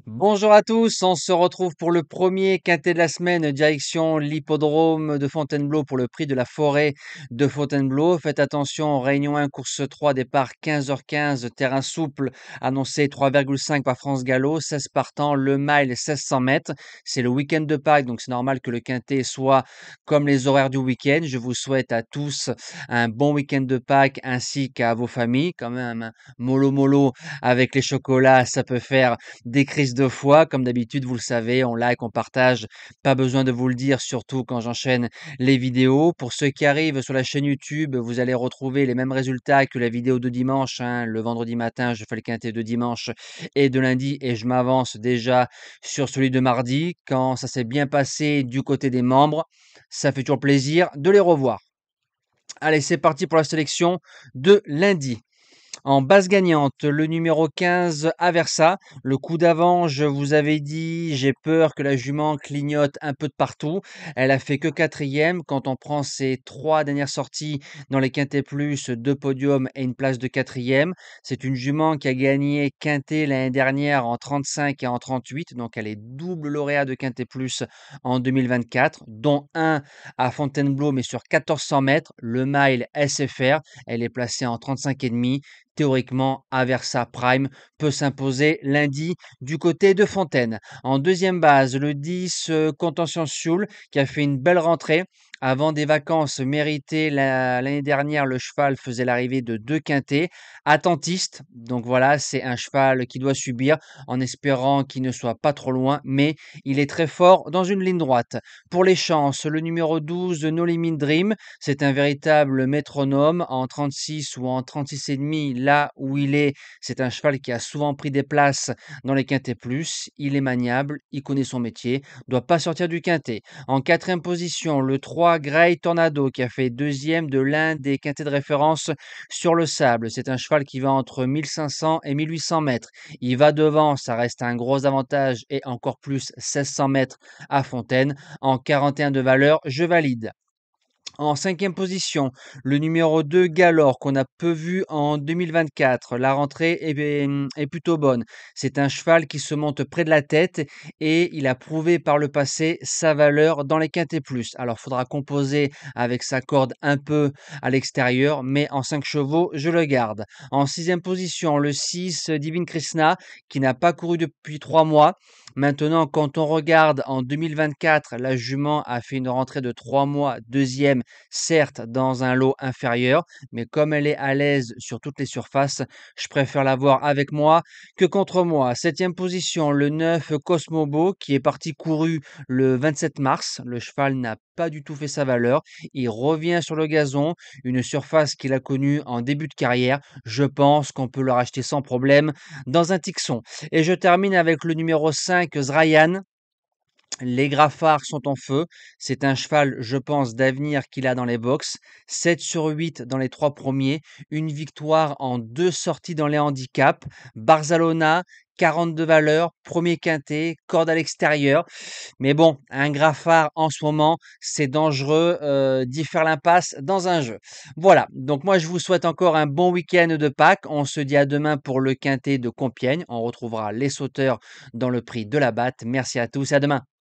Bonjour à tous, on se retrouve pour le premier quintet de la semaine, direction l'hippodrome de Fontainebleau pour le prix de la forêt de Fontainebleau. Faites attention, Réunion 1, course 3, départ 15h15, terrain souple, annoncé 3,5 par France Gallo, 16 partants, le mile 1600 mètres. C'est le week-end de Pâques, donc c'est normal que le quintet soit comme les horaires du week-end. Je vous souhaite à tous un bon week-end de Pâques ainsi qu'à vos familles. Quand même, hein, mollo mollo avec les chocolats, ça peut faire des crises de foi. Comme d'habitude, vous le savez, on like, on partage. Pas besoin de vous le dire, surtout quand j'enchaîne les vidéos. Pour ceux qui arrivent sur la chaîne YouTube, vous allez retrouver les mêmes résultats que la vidéo de dimanche, hein. Le vendredi matin, je fais le quintet de dimanche et de lundi et je m'avance déjà sur celui de mardi. Quand ça s'est bien passé du côté des membres, ça fait toujours plaisir de les revoir. Allez, c'est parti pour la sélection de lundi. En base gagnante, le numéro 15 Aversa. Le coup d'avant, je vous avais dit, j'ai peur que la jument clignote un peu de partout. Elle a fait que quatrième. Quand on prend ses 3 dernières sorties dans les quintés plus, 2 podiums et une place de quatrième. C'est une jument qui a gagné quintet l'année dernière en 35 et en 38. Donc elle est double lauréat de quintet plus en 2024, dont un à Fontainebleau, mais sur 1400 mètres. Le mile SFR, elle est placée en 35,5. Théoriquement, Aversa Prime peut s'imposer lundi du côté de Fontaine. En deuxième base, le 10 Contention Sioule qui a fait une belle rentrée. Avant des vacances méritées l'année dernière, le cheval faisait l'arrivée de 2 quintets. Attentiste, donc voilà, c'est un cheval qui doit subir en espérant qu'il ne soit pas trop loin, mais il est très fort dans une ligne droite. Pour les chances, le numéro 12, No Limit Dream, c'est un véritable métronome en 36 ou en 36,5. Là où il est, c'est un cheval qui a souvent pris des places dans les quintets plus. Il est maniable, il connaît son métier, doit pas sortir du quintet. En quatrième position, le 3 Grey Tornado qui a fait deuxième de l'un des quintets de référence sur le sable. C'est un cheval qui va entre 1500 et 1800 mètres. Il va devant, ça reste un gros avantage et encore plus 1600 mètres à Fontaine. En 41 de valeur, je valide. En cinquième position, le numéro 2 Galore qu'on a peu vu en 2024. La rentrée est plutôt bonne. C'est un cheval qui se monte près de la tête et il a prouvé par le passé sa valeur dans les quintés plus. Alors, il faudra composer avec sa corde un peu à l'extérieur, mais en 5 chevaux, je le garde. En sixième position, le 6 Divine Krishna qui n'a pas couru depuis 3 mois. Maintenant, quand on regarde en 2024, la jument a fait une rentrée de 3 mois, deuxième, certes dans un lot inférieur, mais comme elle est à l'aise sur toutes les surfaces, je préfère l'avoir avec moi que contre moi. Septième position, le 9 Cosmobo qui est parti couru le 27 mars. Le cheval n'a pas du tout fait sa valeur. Il revient sur le gazon, une surface qu'il a connue en début de carrière. Je pense qu'on peut le racheter sans problème dans un Tixon. Et je termine avec le numéro 5, Zrayan. Les Graffards sont en feu. C'est un cheval, je pense, d'avenir qu'il a dans les box. 7 sur 8 dans les 3 premiers. Une victoire en 2 sorties dans les handicaps. Barzalona, 42 valeurs, premier quintet, corde à l'extérieur. Mais bon, un Graffard en ce moment, c'est dangereux d'y faire l'impasse dans un jeu. Voilà, donc moi je vous souhaite encore un bon week-end de Pâques. On se dit à demain pour le quintet de Compiègne. On retrouvera les sauteurs dans le prix de la batte. Merci à tous et à demain.